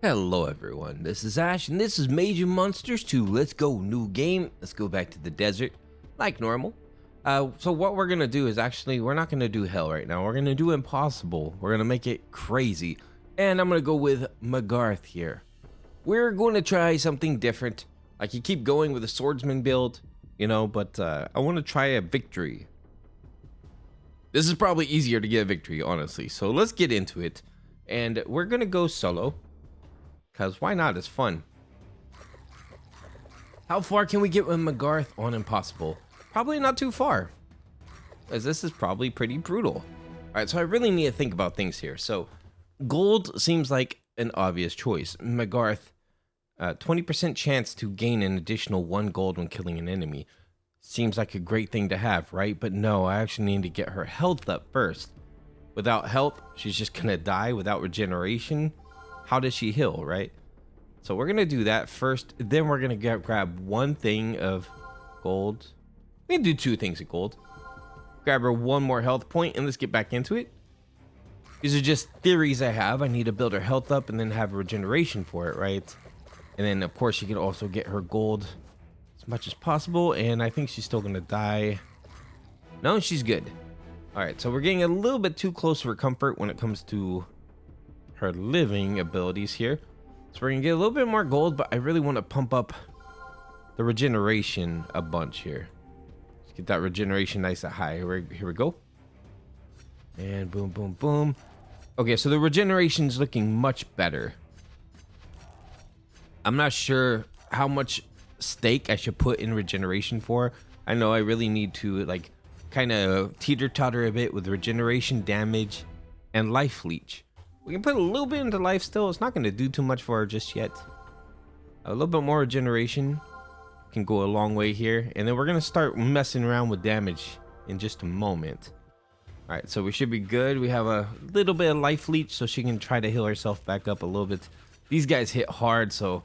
Hello everyone, this is Ash and this is Mage Monsters 2. Let's go, new game. Let's go back to the desert like normal. So what we're gonna do is we're not gonna do hell right now. We're gonna do impossible. We're gonna make it crazy. And I'm gonna go with Magarth here. We're going to try something different. Like you keep going with a swordsman build, but I want to try a victory. This is probably easier to get a victory, honestly. So let's get into it. And we're gonna go solo. Because why not? It's fun. How far can we get with Magarth on impossible? Probably not too far, as this is probably pretty brutal. Alright, so I really need to think about things here. So gold seems like an obvious choice. Magarth, 20% chance to gain an additional 1 gold when killing an enemy. Seems like a great thing to have, right? But no, I actually need to get her health up first. Without health, she's just gonna die. Without regeneration, how does she heal, right? So we're gonna do that first. Then we're gonna grab 1 thing of gold. We can do 2 things of gold. Grab her 1 more health point, and let's get back into it. These are just theories I have. I need to build her health up and then have regeneration for it, right? And then of course she can also get her gold as much as possible. And I think she's still gonna die. No, she's good. All right, so we're getting a little bit too close for comfort when it comes to her living abilities here. So we're gonna get a little bit more gold, but I really want to pump up the regeneration a bunch here. Let's get that regeneration nice and high. Here we go. And boom, boom, boom. Okay, so the regeneration is looking much better. I'm not sure how much stake I should put in regeneration for. I know I really need to like kind of teeter-totter a bit with regeneration, damage, and life leech. We can put a little bit into life still. It's not going to do too much for her just yet. A little bit more regeneration can go a long way here. And then we're going to start messing around with damage in just a moment. All right, so we should be good. We have a little bit of life leech so she can try to heal herself back up a little bit. These guys hit hard, so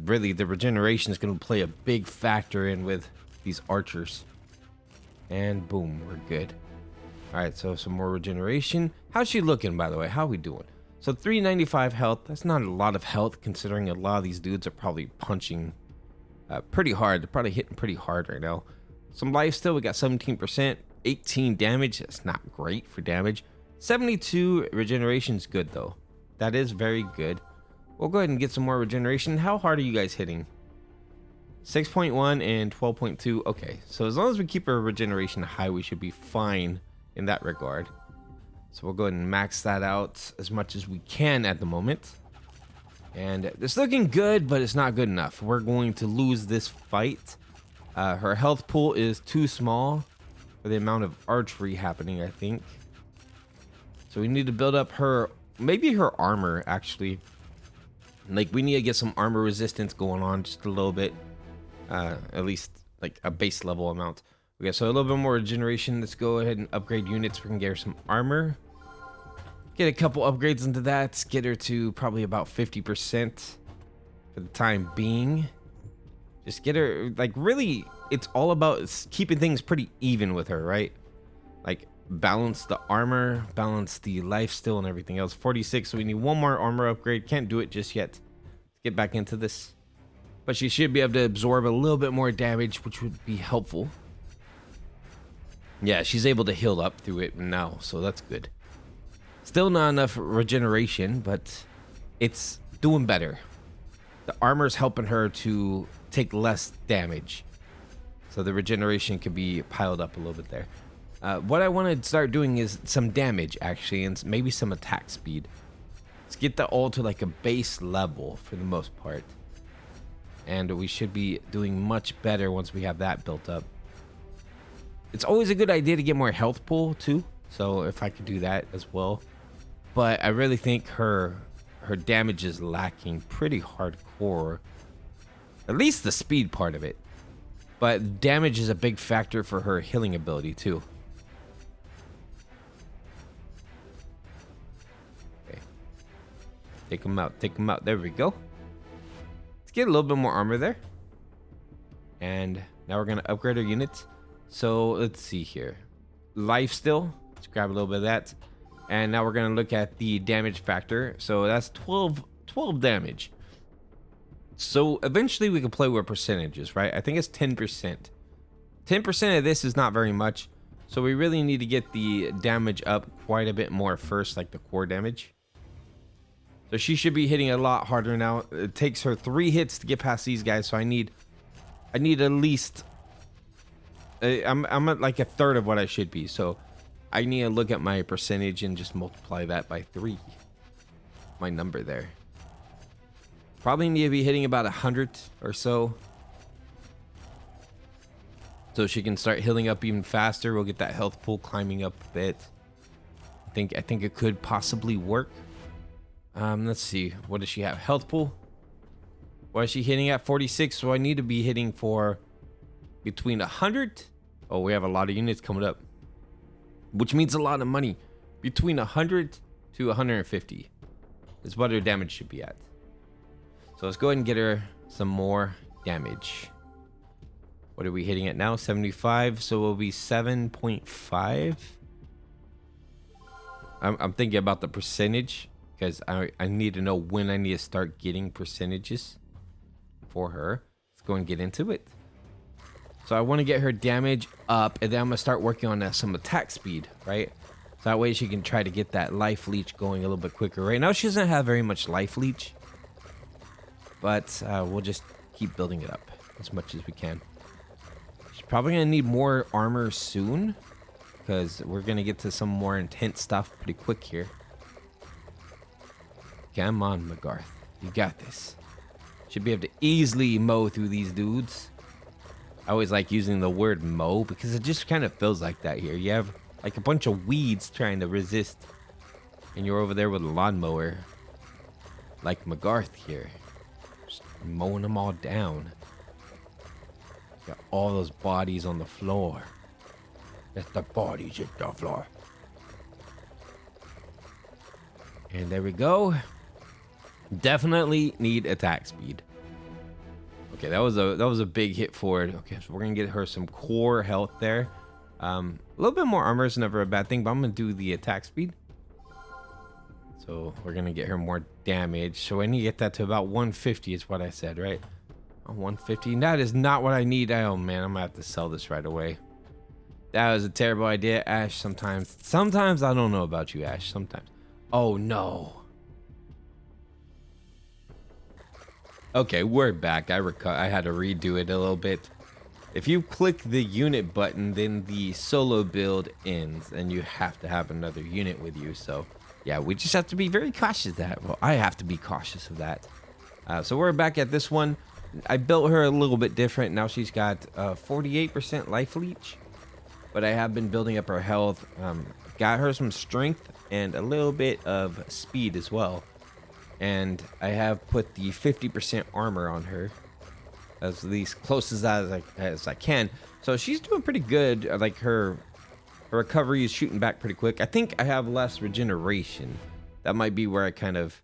really the regeneration is going to play a big factor in with these archers. And boom, we're good. All right, so some more regeneration. How's she looking, by the way? How are we doing? So 395 health. That's not a lot of health considering a lot of these dudes are probably punching pretty hard. They're probably hitting pretty hard right now. Some life still. We got 17%, 18 damage. That's not great for damage. 72 regeneration is good though. That is very good. We'll go ahead and get some more regeneration. How hard are you guys hitting? 6.1 and 12.2. Okay, so as long as we keep our regeneration high, we should be fine in that regard. So we'll go ahead and max that out as much as we can at the moment. And it's looking good, but it's not good enough. We're going to lose this fight. Her health pool is too small for the amount of archery happening, I think. So we need to build up her, maybe her armor actually. Like we need to get some armor resistance going on just a little bit. At least like a base level amount. Okay, so a little bit more regeneration. Let's go ahead and upgrade units. We can get her some armor. Get a couple upgrades into that. Get her to probably about 50% for the time being. Just get her, like really, it's all about keeping things pretty even with her, right? Like balance the armor, balance the life steal and everything else. 46, so we need 1 more armor upgrade. Can't do it just yet. Let's get back into this. But she should be able to absorb a little bit more damage, which would be helpful. Yeah, she's able to heal up through it now, so that's good. Still not enough regeneration, but it's doing better. The armor's helping her to take less damage, so the regeneration could be piled up a little bit there. What I want to start doing is some damage, actually, and maybe some attack speed. Let's get that all to like a base level for the most part. And we should be doing much better once we have that built up. It's always a good idea to get more health pool too, so if I could do that as well. But I really think her damage is lacking pretty hardcore. At least the speed part of it. But damage is a big factor for her healing ability too. Okay. Take him out, take him out. There we go. Let's get a little bit more armor there. And now we're gonna upgrade our units. So let's see here. Life still. Let's grab a little bit of that. And now we're going to look at the damage factor. So that's 12 12 damage. So eventually we can play with percentages, right? I think it's 10%. 10% of this is not very much. So we really need to get the damage up quite a bit more first, like the core damage. So she should be hitting a lot harder now. It takes her 3 hits to get past these guys. So I need at least, I'm at like a third of what I should be. So I need to look at my percentage and just multiply that by 3. My number there. Probably need to be hitting about 100 or so. So she can start healing up even faster. We'll get that health pool climbing up a bit. I think it could possibly work. Let's see. What does she have? Health pool. Why is she hitting at 46? So I need to be hitting for between 100. Oh, we have a lot of units coming up, which means a lot of money. Between 100 to 150 is what her damage should be at. So let's go ahead and get her some more damage. What are we hitting at now? 75. So we'll be 7.5. I'm thinking about the percentage because I need to know when I need to start getting percentages for her. Let's go and get into it. So I want to get her damage up, and then I'm going to start working on some attack speed, right? So that way she can try to get that Life Leech going a little bit quicker. Right now she doesn't have very much Life Leech, but we'll just keep building it up as much as we can. She's probably going to need more armor soon, because we're going to get to some more intense stuff pretty quick here. Come on, Magarth. You got this. Should be able to easily mow through these dudes. I always like using the word mow because it just kind of feels like that here. You have like a bunch of weeds trying to resist, and you're over there with a lawnmower like Magarth here, just mowing them all down. Got all those bodies on the floor. That's the bodies hit the floor. And there we go. Definitely need attack speed. Okay, that was a big hit forward. Okay, so we're gonna get her some core health there. A little bit more armor is never a bad thing, but I'm gonna do the attack speed. So we're gonna get her more damage. So I need to get that to about 150 is what I said, right? 150. That is not what I need. Oh man, I'm gonna have to sell this right away. That was a terrible idea, Ash. Sometimes I don't know about you, Ash. Sometimes. Oh no. Okay, we're back. I had to redo it a little bit. If you click the unit button, then the solo build ends, and you have to have another unit with you. So, yeah, we just have to be very cautious of that. Well, I have to be cautious of that. So we're back at this one. I built her a little bit different. Now she's got 48% Life Leech, but I have been building up her health. Got her some strength and a little bit of speed as well. And I have put the 50% armor on her as least close as I can. So she's doing pretty good. Like her recovery is shooting back pretty quick. I think I have less regeneration. That might be where I kind of,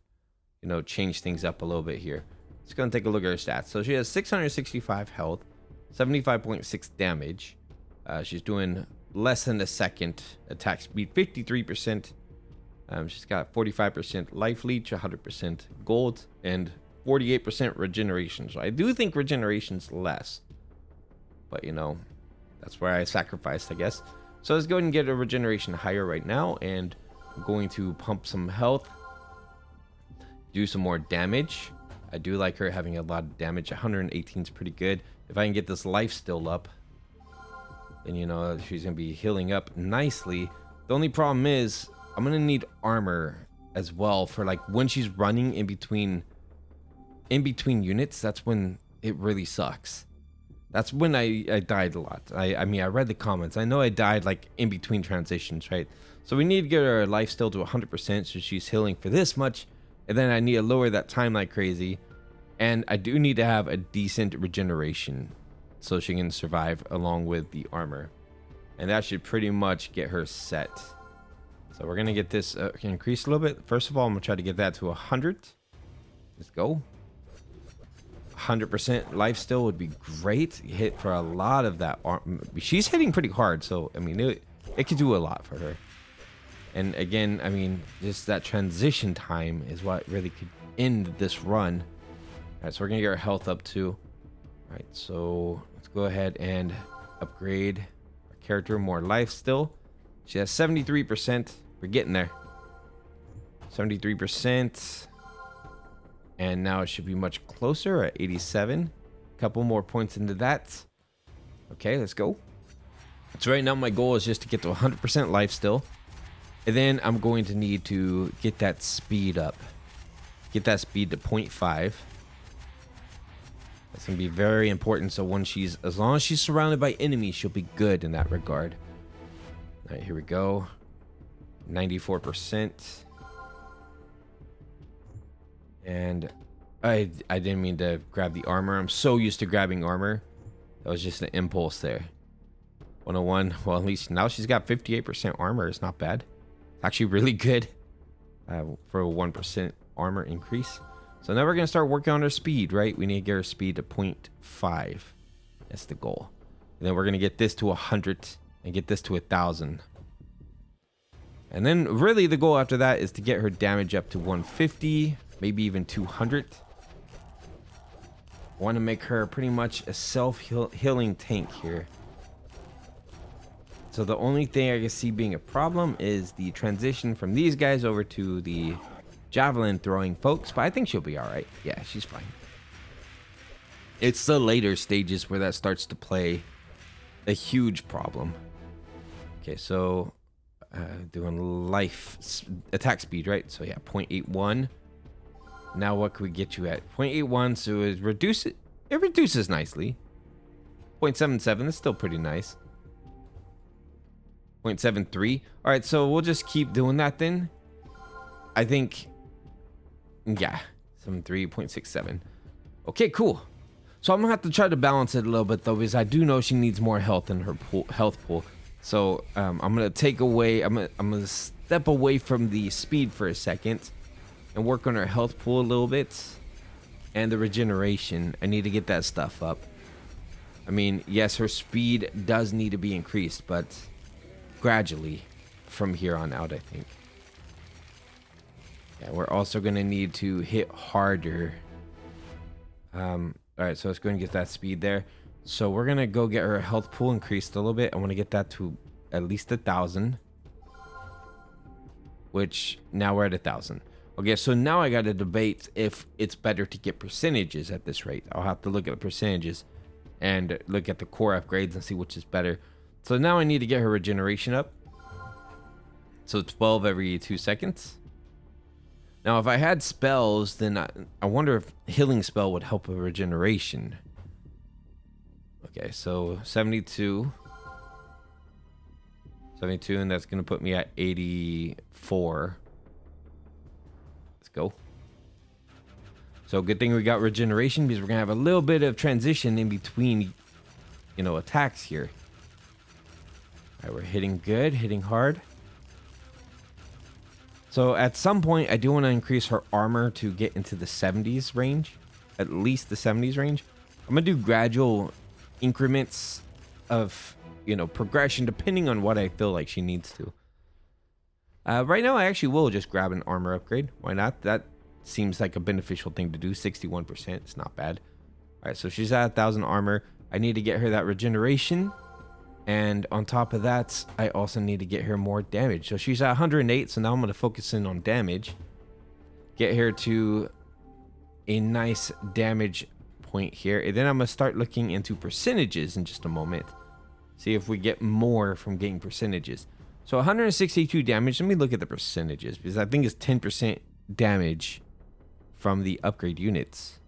change things up a little bit here. Let's go and take a look at her stats. So she has 665 health, 75.6 damage. She's doing less than a second attack speed, 53%. She's got 45% Life Leech, 100% gold, and 48% regeneration. So I do think regeneration's less, but that's where I sacrificed, I guess. So let's go ahead and get a regeneration higher right now, and I'm going to pump some health, do some more damage. I do like her having a lot of damage. 118 is pretty good. If I can get this life still up, then she's gonna be healing up nicely. The only problem is I'm gonna need armor as well for like when she's running in between units. That's when it really sucks. That's when I died a lot. I mean, I read the comments. I know I died like in between transitions, right? So we need to get her life still to 100% so she's healing for this much, and then I need to lower that time like crazy. And I do need to have a decent regeneration so she can survive along with the armor, and that should pretty much get her set. So we're gonna get this increased a little bit. First of all, I'm gonna try to get that to 100. Let's go. 100% life still would be great. Hit for a lot of that she's hitting pretty hard, so I mean it could do a lot for her. And again, I mean, just that transition time is what really could end this run. All right, so we're gonna get our health up too. All right, so let's go ahead and upgrade our character. More life still. She has 73%. We're getting there. 73%. And now it should be much closer at 87. A couple more points into that. Okay, let's go. So right now my goal is just to get to 100% life still. And then I'm going to need to get that speed up. Get that speed to 0.5. That's going to be very important. So when as long as she's surrounded by enemies, she'll be good in that regard. All right, here we go. 94%. And I didn't mean to grab the armor. I'm so used to grabbing armor. That was just an impulse there. 101. Well, at least now she's got 58% armor. It's not bad. It's actually really good for a 1% armor increase. So now we're going to start working on her speed, right? We need to get her speed to 0.5. That's the goal. And then we're going to get this to 100 and get this to 1,000. And then really the goal after that is to get her damage up to 150, maybe even 200. I want to make her pretty much a self-healing tank here. So the only thing I can see being a problem is the transition from these guys over to the javelin throwing folks, but I think she'll be all right. Yeah, she's fine. It's the later stages where that starts to play a huge problem. Okay, so doing life attack speed, right? So yeah, 0.81. Now what can we get you at? 0.81, so it reduces nicely. 0.77, that's still pretty nice. 0.73. All right, so we'll just keep doing that then. I think, yeah, 0.67. Okay, cool. So I'm gonna have to try to balance it a little bit though, because I do know she needs more health in her health pool. So I'm gonna take away. I'm gonna step away from the speed for a second, and work on her health pool a little bit, and the regeneration. I need to get that stuff up. I mean, yes, her speed does need to be increased, but gradually from here on out, I think. Yeah, we're also going to need to hit harder. All right, so let's go and get that speed there. So we're going to go get her health pool increased a little bit. I want to get that to at least 1,000, which now we're at 1,000. Okay, so now I got to debate if it's better to get percentages at this rate. I'll have to look at the percentages and look at the core upgrades and see which is better. So now I need to get her regeneration up. So 12 every 2 seconds. Now, if I had spells, then I wonder if healing spell would help with regeneration. Okay, so 72. 72, and that's going to put me at 84. Let's go. So good thing we got regeneration, because we're going to have a little bit of transition in between, attacks here. All right, we're hitting good, hitting hard. So at some point, I do want to increase her armor to get into the 70s range, at least the 70s range. I'm going to do gradual increments of, progression, depending on what I feel like she needs to. Right now, I actually will just grab an armor upgrade. Why not? That seems like a beneficial thing to do. 61%, it's not bad. All right, so she's at 1,000 armor. I need to get her that regeneration. And on top of that, I also need to get her more damage. So she's at 108, so now I'm going to focus in on damage. Get her to a nice damage point here. And then I'm going to start looking into percentages in just a moment. See if we get more from getting percentages. So 162 damage. Let me look at the percentages, because I think it's 10% damage from the upgrade units.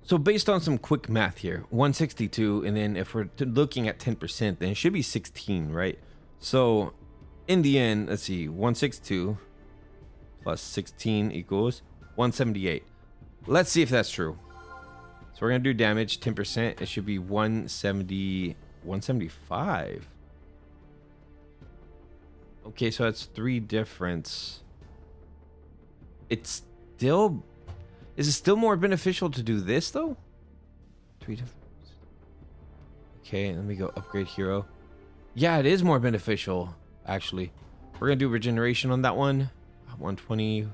So based on some quick math here, 162, and then if we're looking at 10%, then it should be 16, right? So in the end, let's see, 162 plus 16 equals 178. Let's see if that's true. So we're gonna do damage, 10%. It should be 175. Okay, so that's 3 difference. It's still... Is it still more beneficial to do this, though? 3 difference. Okay, let me go upgrade hero. Yeah, it is more beneficial, actually. We're going to do regeneration on that one. 120.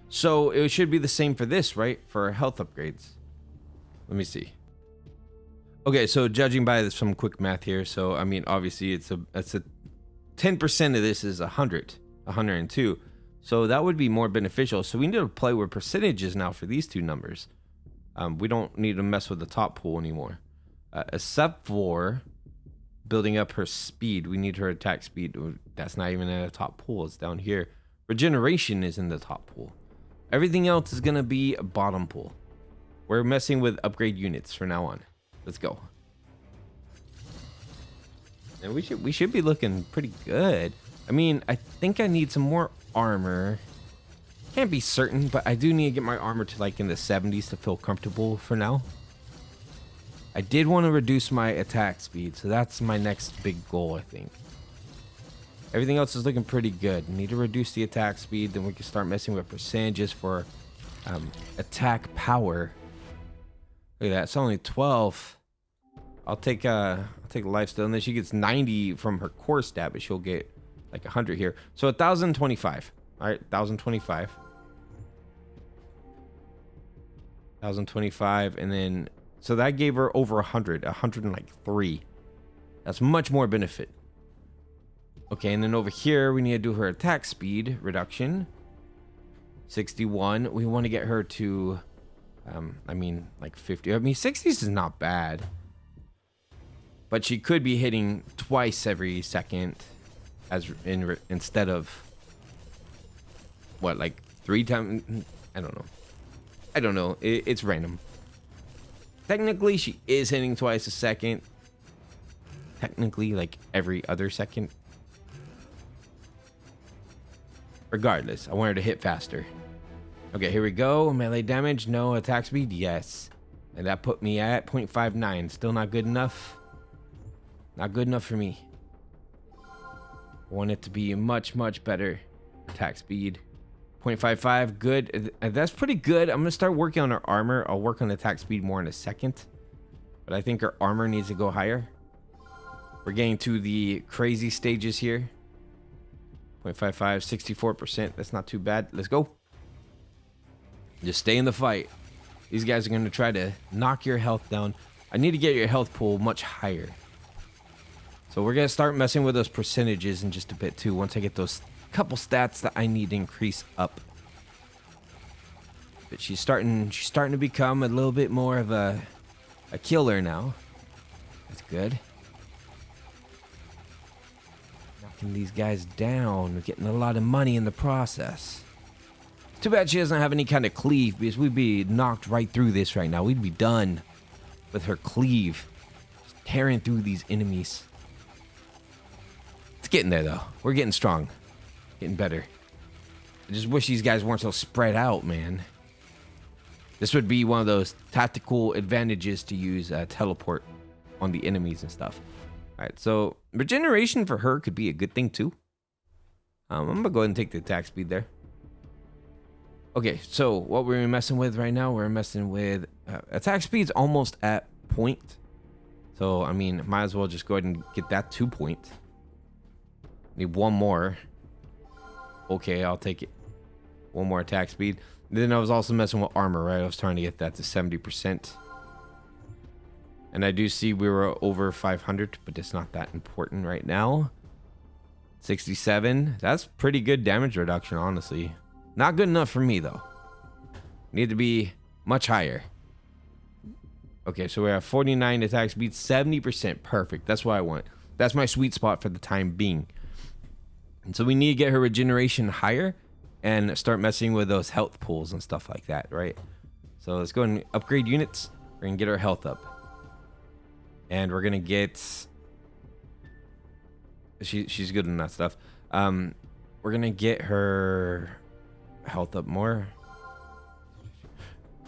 So it should be the same for this, right? For health upgrades. Let me see. Okay, so judging by some quick math here, so I mean, obviously it's a 10% of this is 102. So that would be more beneficial. So we need to play with percentages now for these two numbers. We don't need to mess with the top pool anymore, except for building up her speed. We need her attack speed. That's not even in the top pool. It's down here. Regeneration is in the top pool. Everything else is gonna be a bottom pool. We're messing with upgrade units from now on. Let's go. And we should be looking pretty good. I mean, I think I need some more armor. Can't be certain, but I do need to get my armor to like in the 70s to feel comfortable for now. I did want to reduce my attack speed, so that's my next big goal, I think. Everything else is looking pretty good. Need to reduce the attack speed, then we can start messing with percentages for attack power. Look at that, it's only 12. I'll take lifesteal, and then she gets 90 from her core stat, but she'll get like 100 here. So 1,025. All right, 1,025. 1,025, and then so that gave her over 103. That's much more benefit. Okay, and then over here we need to do her attack speed reduction. 61. We want to get her to, I mean, like 50. I mean, 60s is not bad, but she could be hitting twice every second, instead of what, like 3 times. I don't know. It's random. Technically, she is hitting twice a second. Technically, like every other second. Regardless, I want her to hit faster. Okay, here we go. Melee damage, no. Attack speed, yes. And that put me at 0.59. Still not good enough. Not good enough for me. I want it to be much, much better. Attack speed. 0.55, good. That's pretty good. I'm going to start working on her armor. I'll work on attack speed more in a second. But I think her armor needs to go higher. We're getting to the crazy stages here. 0.55, 64%. That's not too bad. Let's go. Just stay in the fight. These guys are going to try to knock your health down. I need to get your health pool much higher. So we're going to start messing with those percentages in just a bit too. Once I get those couple stats that I need to increase up. But she's starting to become a little bit more of a killer now. That's good. Knocking these guys down, getting a lot of money in the process. Too bad she doesn't have any kind of cleave, because we'd be knocked right through this right now. We'd be done with her cleave. Just tearing through these enemies. It's getting there though. We're getting strong. Getting better. I just wish these guys weren't so spread out, man. This would be one of those tactical advantages to use teleport on the enemies and stuff. Alright, so regeneration for her could be a good thing too. I'm gonna go ahead and take the attack speed there. Okay, so what we're messing with right now, we're messing with attack speed's almost at point. So, I mean, might as well just go ahead and get that 2 point. Need one more. Okay, I'll take it. One more attack speed. Then I was also messing with armor, right? I was trying to get that to 70%. And I do see we were over 500, but it's not that important right now. 67. That's pretty good damage reduction, honestly. Not good enough for me, though. Need to be much higher. Okay, so we have 49 attack speed, 70%. Perfect. That's what I want. That's my sweet spot for the time being. And so we need to get her regeneration higher and start messing with those health pools and stuff like that, right? So let's go and upgrade units. We're going to get her health up. And we're going to get... She's good in that stuff. We're going to get her health up more.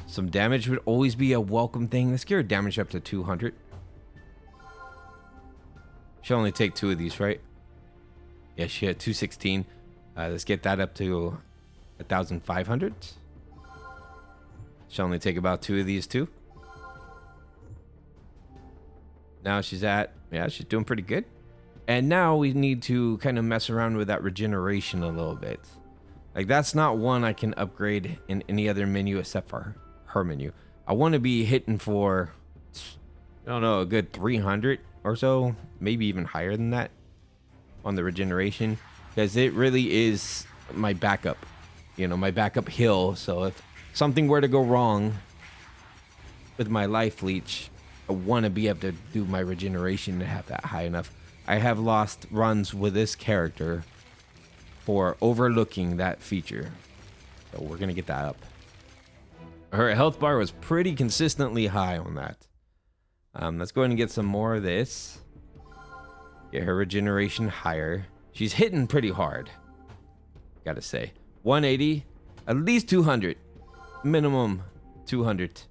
Some damage would always be a welcome thing. Let's get her damage up to 200. She'll only take 2 of these, right? Yeah, she had 216. Let's get that up to 1,500. She'll only take about 2 of these too. Now she's at, yeah, she's doing pretty good. And now we need to kind of mess around with that regeneration a little bit. Like, that's not one I can upgrade in any other menu except for her menu. I want to be hitting for, I don't know, a good 300 or so, maybe even higher than that on the regeneration, because it really is my backup, you know, my backup heal. So if something were to go wrong with my Life Leech, I want to be able to do my regeneration to have that high enough. I have lost runs with this character for overlooking that feature, so we're gonna get that up. Her health bar was pretty consistently high on that. Let's go ahead and get some more of this. Get her regeneration higher. She's hitting pretty hard, gotta say. 180, at least 200, minimum 200.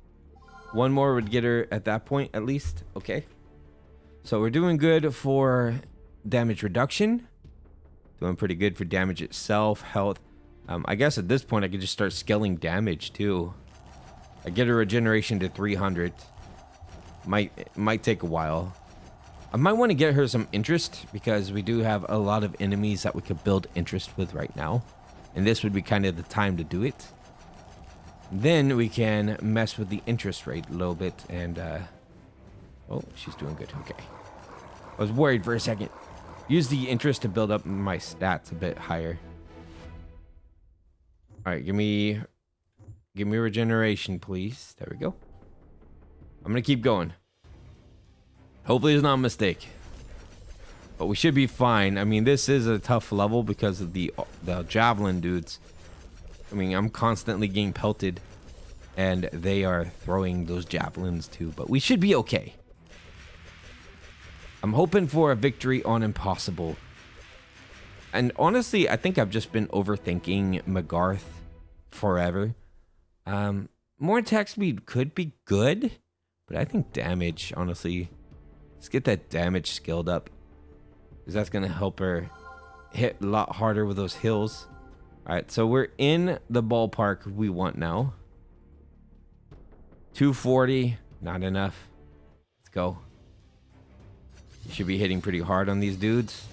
One more would get her at that point, at least. Okay, so we're doing good for damage reduction. Doing pretty good for damage itself, health. I guess at this point I could just start scaling damage too. I get her regeneration to 300. Might take a while. I might want to get her some interest, because we do have a lot of enemies that we could build interest with right now, and this would be kind of the time to do it. Then we can mess with the interest rate a little bit, and oh, she's doing good. Okay, I was worried for a second. Use the interest to build up my stats a bit higher. All right, give me regeneration, please. There we go. I'm gonna keep going. Hopefully it's not a mistake, but we should be fine. I mean, this is a tough level because of the javelin dudes. I mean, I'm constantly getting pelted, and they are throwing those javelins too, but we should be okay. I'm hoping for a victory on impossible. And honestly, I think I've just been overthinking Magarth forever. More attack speed could be good, but I think damage, honestly, let's get that damage skilled up, because that's going to help her hit a lot harder with those hills. All right, so we're in the ballpark we want now. 240, not enough. Let's go. You should be hitting pretty hard on these dudes.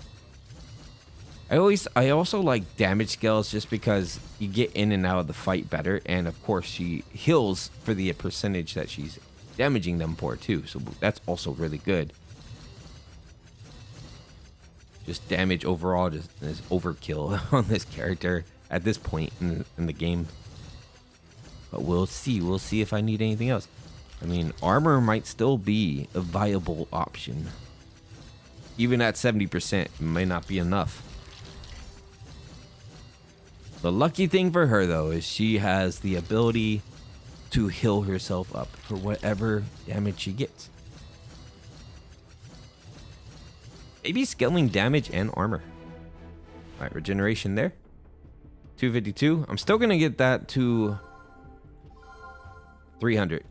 I also like damage scales, just because you get in and out of the fight better, and of course she heals for the percentage that she's damaging them for too, so that's also really good. Just damage overall just is overkill on this character at this point in the game, but we'll see if I need anything else. I mean, armor might still be a viable option. Even at 70%, it may not be enough. The lucky thing for her, though, is she has the ability to heal herself up for whatever damage she gets. Maybe scaling damage and armor. All right, regeneration there. 252. I'm still going to get that to 300.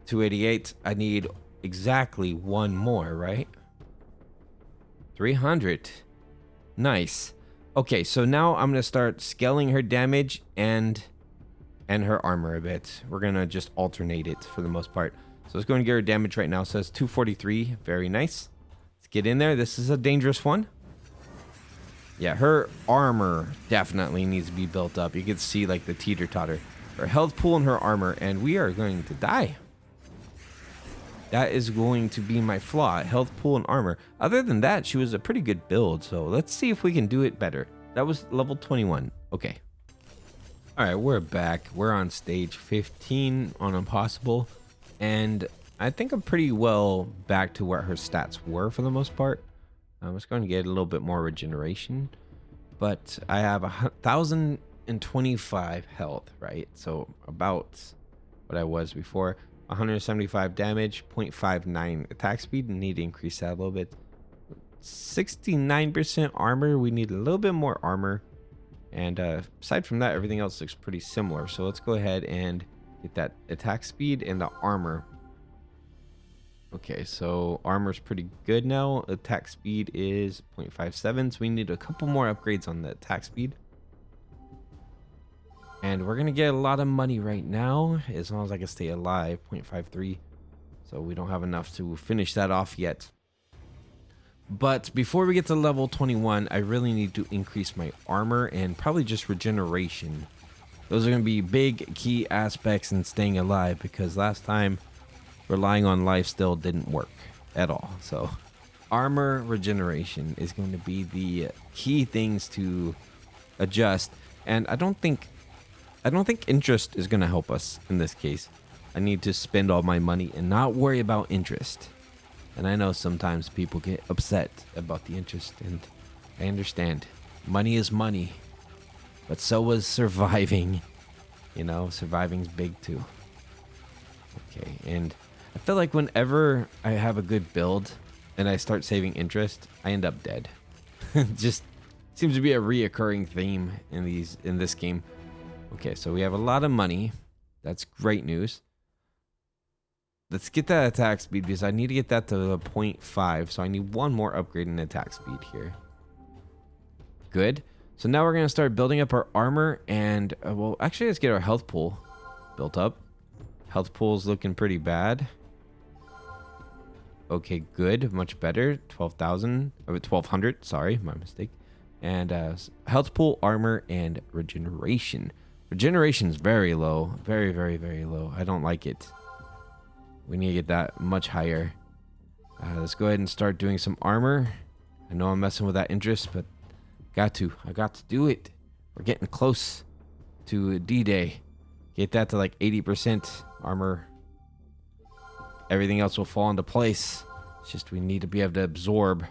288. I need exactly one more, right? 300. Nice. Okay, so now I'm gonna start scaling her damage and her armor a bit. We're gonna just alternate it for the most part. So let's go and get her damage right now. So it's 243. Very nice. Let's get in there. This is a dangerous one. Yeah, her armor definitely needs to be built up. You can see like the teeter-totter. Her health pool and her armor, and we are going to die. That is going to be my flaw, health pool and armor. Other than that, she was a pretty good build, so let's see if we can do it better. That was level 21. Okay. All right, we're back. We're on stage 15 on Impossible, and I think I'm pretty well back to where her stats were for the most part. I was going to get a little bit more regeneration, but I have 1,025 health, right? So about what I was before. 175 damage, 0.59 attack speed. Need to increase that a little bit. 69% armor. We need a little bit more armor. And aside from that, everything else looks pretty similar. So let's go ahead and get that attack speed and the armor. Okay, so armor's pretty good now. Attack speed is 0.57. So we need a couple more upgrades on the attack speed. And we're going to get a lot of money right now, as long as I can stay alive, 0.53. So we don't have enough to finish that off yet. But before we get to level 21, I really need to increase my armor and probably just regeneration. Those are going to be big key aspects in staying alive, because last time relying on life still didn't work at all. So armor regeneration is going to be the key things to adjust. And I don't think interest is going to help us in this case. I need to spend all my money and not worry about interest. And I know sometimes people get upset about the interest, and I understand. Money is money, but so is surviving. You know, surviving's big too. Okay, and I feel like whenever I have a good build and I start saving interest, I end up dead. Just seems to be a reoccurring theme in this game. Okay, so we have a lot of money. That's great news. Let's get that attack speed, because I need to get that to 0.5. So I need one more upgrade in attack speed here. Good. So now we're going to start building up our armor. And, well, actually, let's get our health pool built up. Health pool is looking pretty bad. Okay, good. Much better. 12,000. 1,200. Sorry, my mistake. And health pool, armor, and regeneration. Regeneration is very low. Very, very, very low. I don't like it. We need to get that much higher. Let's go ahead and start doing some armor. I know I'm messing with that interest, but I got to do it. We're getting close to D-Day. Get that to like 80% armor. Everything else will fall into place. It's just we need to be able to absorb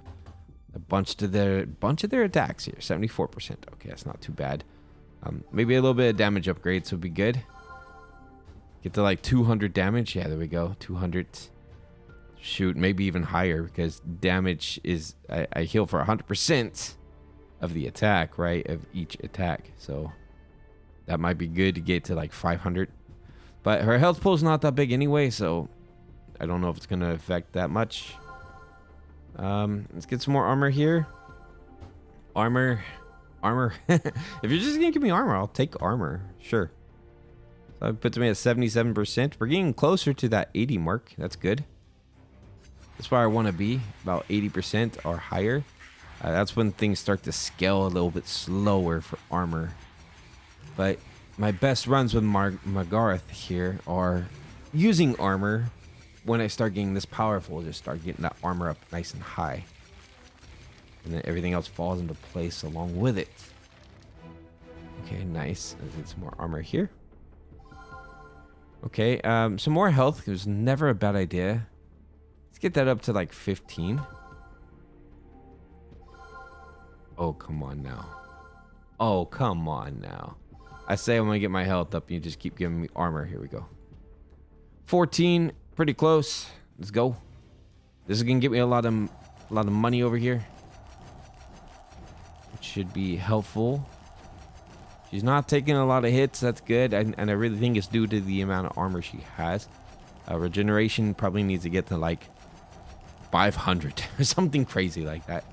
a bunch of their attacks here. 74%. Okay, that's not too bad. Maybe a little bit of damage upgrades would be good. Get to like 200 damage. Yeah, there we go. 200. Shoot, maybe even higher, because damage is... I heal for 100% of the attack, right? Of each attack. So that might be good to get to like 500. But her health pool is not that big anyway, so I don't know if it's going to affect that much. Let's get some more armor here. Armor. If you're just going to give me armor, I'll take armor. Sure. So that puts me at 77%. We're getting closer to that 80 mark. That's good. That's where I want to be. About 80% or higher. That's when things start to scale a little bit slower for armor. But my best runs with Magarth here are using armor. When I start getting this powerful, just start getting that armor up nice and high. And then everything else falls into place along with it. Okay, nice. Let's get some more armor here. Okay, some more health. It was never a bad idea. Let's get that up to like 15. Oh, come on now. Oh, come on now. I say I'm going to get my health up, and you just keep giving me armor. Here we go. 14. Pretty close. Let's go. This is going to get me a lot of money over here. Which should be helpful. She's not taking a lot of hits. That's good. And I really think it's due to the amount of armor she has. Regeneration probably needs to get to like 500 or something crazy like that.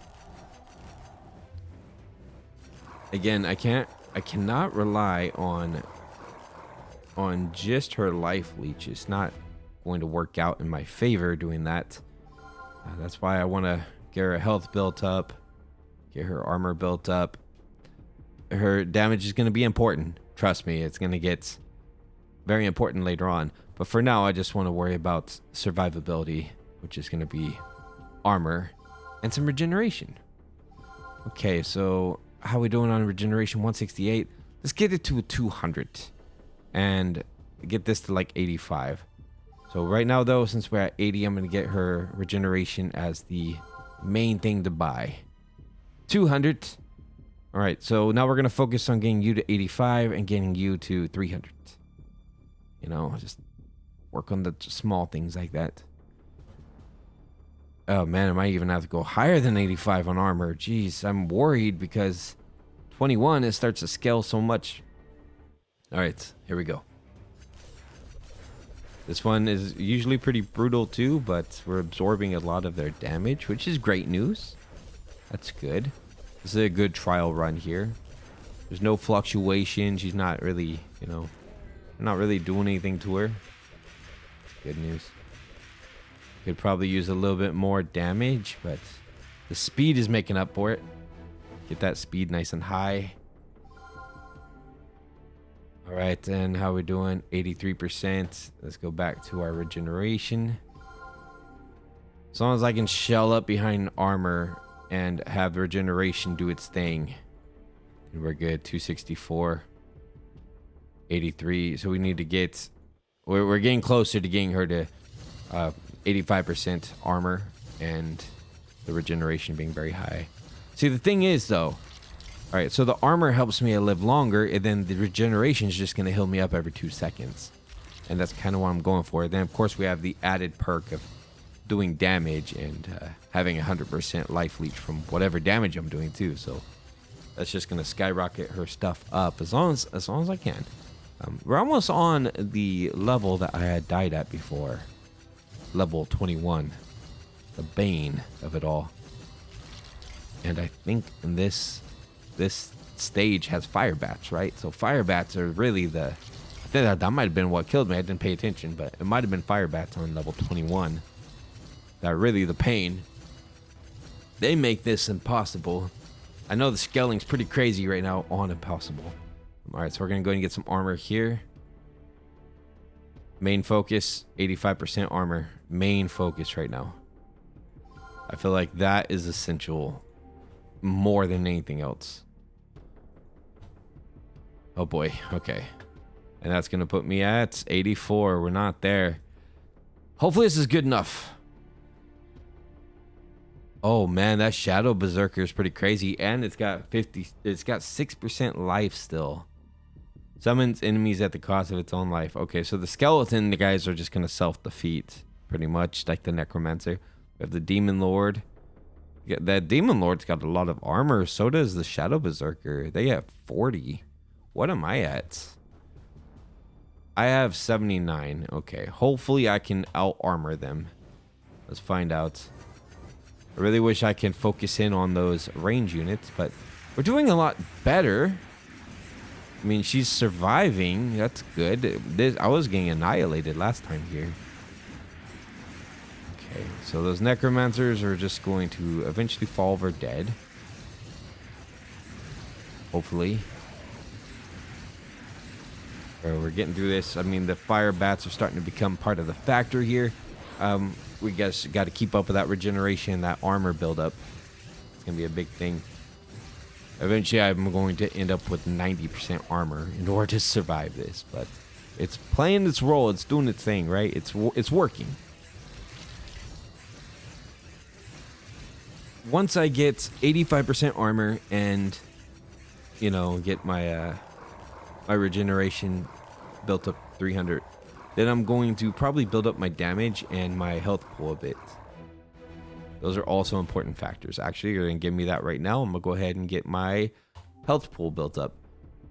Again, I cannot rely on just her life leech. It's not going to work out in my favor doing that. That's why I want to get her health built up, get her armor built up. Her damage is going to be important. Trust me, it's going to get very important later on. But for now, I just want to worry about survivability, which is going to be armor and some regeneration. Okay, so how are we doing on regeneration? 168. Let's get it to 200 and get this to like 85. So right now, though, since we're at 80, I'm going to get her regeneration as the main thing to buy. 200. All right, so now we're going to focus on getting you to 85 and getting you to 300. You know, just work on the small things like that. Oh, man, I might even have to go higher than 85 on armor. Jeez, I'm worried because 21, it starts to scale so much. All right, here we go. This one is usually pretty brutal too, but we're absorbing a lot of their damage, which is great news. That's good. This is a good trial run here. There's no fluctuation. She's not really, you know, not really doing anything to her. Good news. Could probably use a little bit more damage, but The speed is making up for it. Get that speed nice and high. All right, then how we doing? 83%. Let's go back to our regeneration. As long as I can shell up behind armor and have regeneration do its thing, we're good. 264. 83. So we need to get... We're getting closer to getting her to 85% armor and the regeneration being very high. See, the thing is, though... All right, so the armor helps me live longer, and then the regeneration is just going to heal me up every 2 seconds. And that's kind of what I'm going for. Then, of course, we have the added perk of doing damage and having 100% life leech from whatever damage I'm doing, too. So that's just going to skyrocket her stuff up as long as I can. We're almost on the level that I had died at before. Level 21. The bane of it all. And I think in this stage has fire bats, right? So fire bats are really I think that might have been what killed me. I didn't pay attention, but it might have been fire bats on level 21. That are really the pain. They make this impossible. I know the scaling's pretty crazy right now on impossible. All right, so we're gonna go ahead and get some armor here. Main focus, 85% armor. Main focus right now. I feel like that is essential more than anything else. Oh boy, okay. And that's gonna put me at 84. We're not there. Hopefully this is good enough. Oh man, that Shadow Berserker is pretty crazy, and it's got 6% life still. Summons enemies at the cost of its own life. Okay, so the skeleton, the guys are just gonna self-defeat, pretty much, like the Necromancer. We have the Demon Lord. Yeah, that Demon Lord's got a lot of armor. So does the Shadow Berserker. They have 40. What am I at? I have 79. Okay, hopefully I can out-armor them. Let's find out. I really wish I can focus in on those range units, but we're doing a lot better. I mean, she's surviving. That's good. I was getting annihilated last time here. Okay, so those necromancers are just going to eventually fall over dead. Hopefully. We're getting through this. I mean, the fire bats are starting to become part of the factor here. We guys got to keep up with that regeneration, that armor buildup. It's going to be a big thing. Eventually, I'm going to end up with 90% armor in order to survive this. But it's playing its role. It's doing its thing, right? It's working. Once I get 85% armor and, you know, get my my regeneration built up 300, then I'm going to probably build up my damage and my health pool a bit. Those are also important factors. Actually, you're going to give me that right now. I'm going to go ahead and get my health pool built up.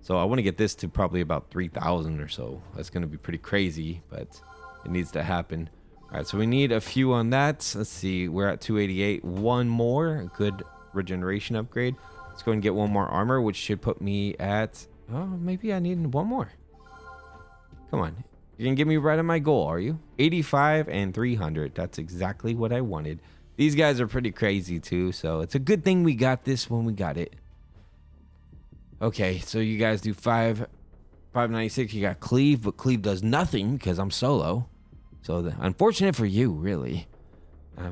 So I want to get this to probably about 3,000 or so. That's going to be pretty crazy, but it needs to happen. All right, so we need a few on that. Let's see. We're at 288. One more good regeneration upgrade. Let's go and get one more armor, which should put me at... Oh, maybe I need one more. Come on. You're going to get me right on my goal, are you? 85 and 300. That's exactly what I wanted. These guys are pretty crazy too, so it's a good thing we got this when we got it. Okay, so you guys do 596. You got Cleave, but Cleave does nothing because I'm solo. So unfortunate for you, really.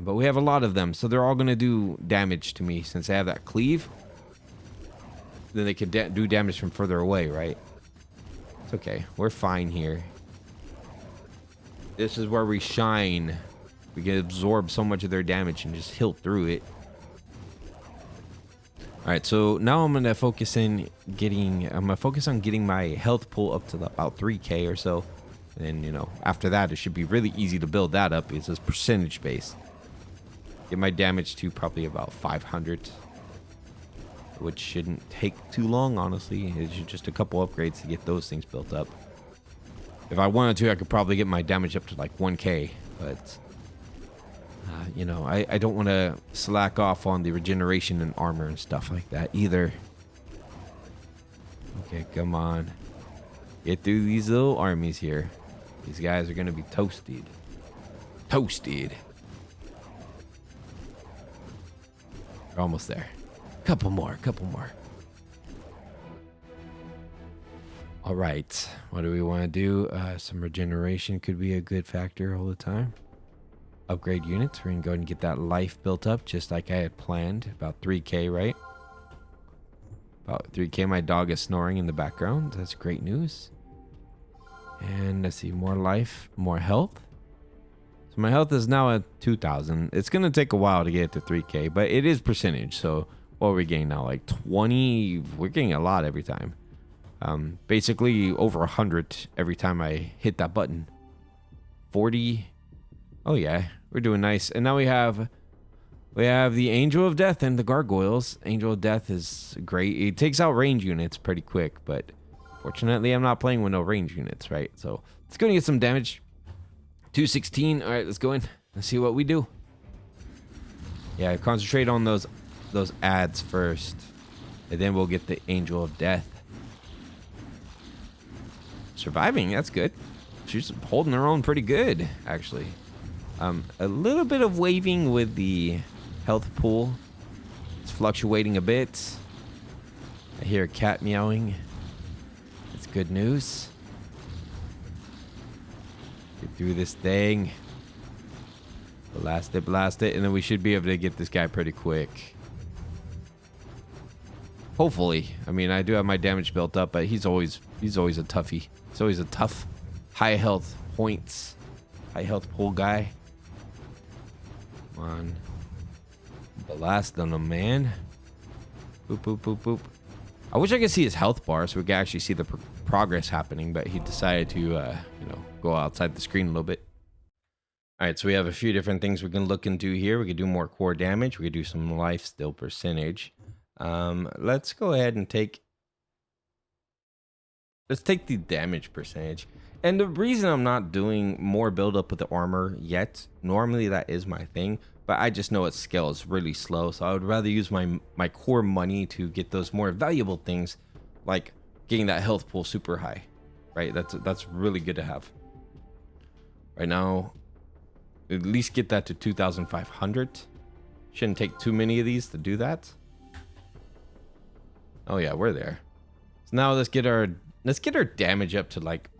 But we have a lot of them, so they're all going to do damage to me since I have that Cleave. Then they can do damage from further away, right? It's okay. We're fine here. This is where we shine. We can absorb so much of their damage and just heal through it. All right, so now I'm gonna focus on getting my health pool up to about 3K or so. And you know, after that, it should be really easy to build that up. It's just percentage based. Get my damage to probably about 500, which shouldn't take too long, honestly. It's just a couple upgrades to get those things built up. If I wanted to, I could probably get my damage up to like 1K, but you know, I don't want to slack off on the regeneration and armor and stuff like that either. Okay, come on. Get through these little armies here. These guys are going to be toasted. Toasted. We're almost there. Couple more, couple more. All right. What do we want to do? Some regeneration could be a good factor all the time. Upgrade units. We're going to go ahead and get that life built up just like I had planned. About 3K, right? About 3K. My dog is snoring in the background. That's great news. And let's see. More life, more health. So my health is now at 2,000. It's going to take a while to get to 3K, but it is percentage. So what are we getting now? Like 20? We're getting a lot every time. Basically over 100 every time I hit that button. 40. Oh yeah, we're doing nice. And now we have the Angel of Death and the Gargoyles. Angel of Death is great. It takes out range units pretty quick, but fortunately I'm not playing with no range units, right? So let's go and get some damage. 216. All right, let's go in. Let's see what we do. Yeah, concentrate on those ads first, and then we'll get the Angel of Death. Surviving, that's good. She's holding her own pretty good, actually. A little bit of waving with the health pool. It's fluctuating a bit. I hear a cat meowing. It's good news. Get through this thing. Blast it, and then we should be able to get this guy pretty quick. Hopefully. I mean, I do have my damage built up, but he's always a toughie. He's always a tough, high health points, high health pool guy. Come on. Blast on him, man. Boop, boop, boop, boop. I wish I could see his health bar so we could actually see the progress happening, but he decided to, go outside the screen a little bit. All right, so we have a few different things we can look into here. We could do more core damage. We could do some life steal percentage. Let's go ahead and take the damage percentage. And the reason I'm not doing more buildup with the armor yet, normally that is my thing, but I just know its scale is really slow, so I would rather use my core money to get those more valuable things, like getting that health pool super high, right? That's really good to have. Right now, at least get that to 2,500. Shouldn't take too many of these to do that. Oh yeah, we're there. So now let's get our damage up to like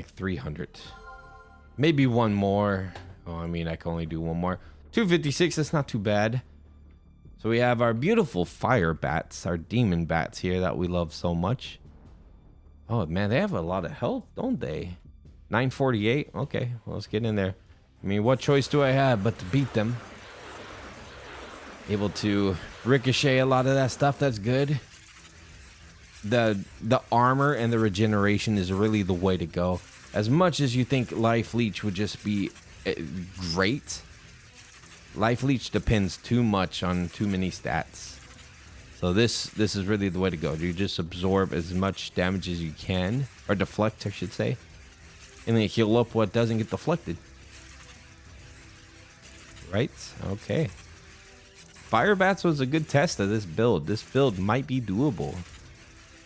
300. Maybe one more. Oh, I mean, I can only do one more. 256, that's not too bad. So we have our beautiful fire bats, our demon bats here that we love so much. Oh man, they have a lot of health, don't they? 948. Okay, well, let's get in there. I mean, what choice do I have but to beat them? Able to ricochet a lot of that stuff. That's good. The armor and the regeneration is really the way to go. As much as you think Life Leech would just be great, Life Leech depends too much on too many stats. So this is really the way to go. You just absorb as much damage as you can, or deflect, I should say, and then heal up what doesn't get deflected. Right? Okay. Fire Bats was a good test of this build. This build might be doable.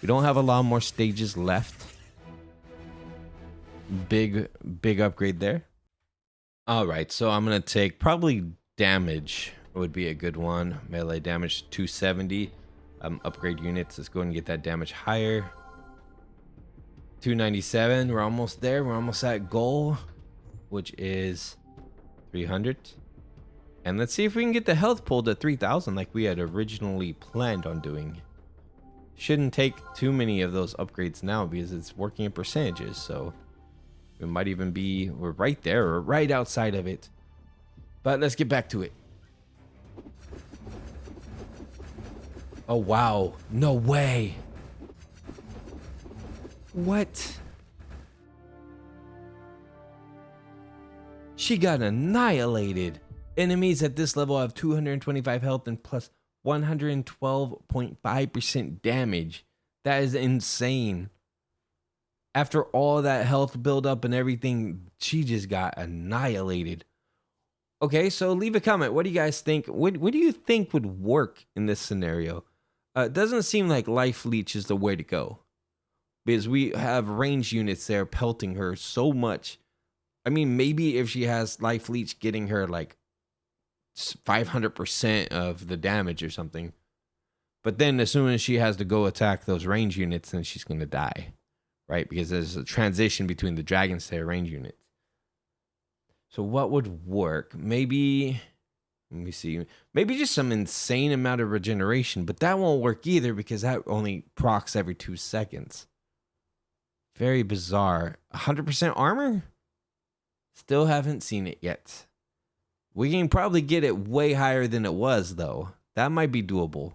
We don't have a lot more stages left. Big upgrade there. All right, so I'm going to take probably damage would be a good one. Melee damage 270. Upgrade units. Let's go and get that damage higher. 297. We're almost there. We're almost at goal, which is 300. And let's see if we can get the health pulled to 3,000 like we had originally planned on doing. Shouldn't take too many of those upgrades now because it's working in percentages. So we might even be, we're right there or right outside of it. But let's get back to it. Oh, wow. No way. What? She got annihilated. Enemies at this level have 225 health and plus 112.5% damage. That is insane. After all that health build up and everything, she just got annihilated. Okay, so leave a comment. What do you guys think? What do you think would work in this scenario? It doesn't seem like Life Leech is the way to go, because we have range units there pelting her so much. I mean, maybe if she has Life Leech getting her like 500% of the damage or something. But then as soon as she has to go attack those range units, then she's going to die, right? Because there's a transition between the Dragon Slayer range units. So what would work? Maybe, let me see. Maybe just some insane amount of regeneration, but that won't work either because that only procs every 2 seconds. Very bizarre. 100% armor? Still haven't seen it yet. We can probably get it way higher than it was, though. That might be doable.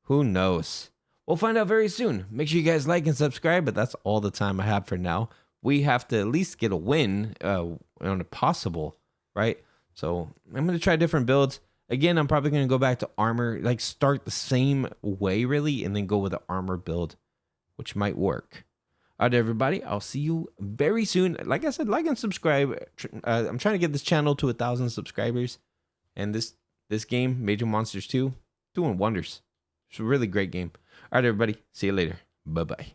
Who knows? We'll find out very soon. Make sure you guys like and subscribe, but that's all the time I have for now. We have to at least get a win on a possible, right? So I'm going to try different builds. Again, I'm probably going to go back to armor, like start the same way, really, and then go with the armor build, which might work. All right, everybody, I'll see you very soon. Like I said, like and subscribe. I'm trying to get this channel to 1,000 subscribers. And this game, Mage Monsters 2, doing wonders. It's a really great game. All right, everybody, see you later. Bye-bye.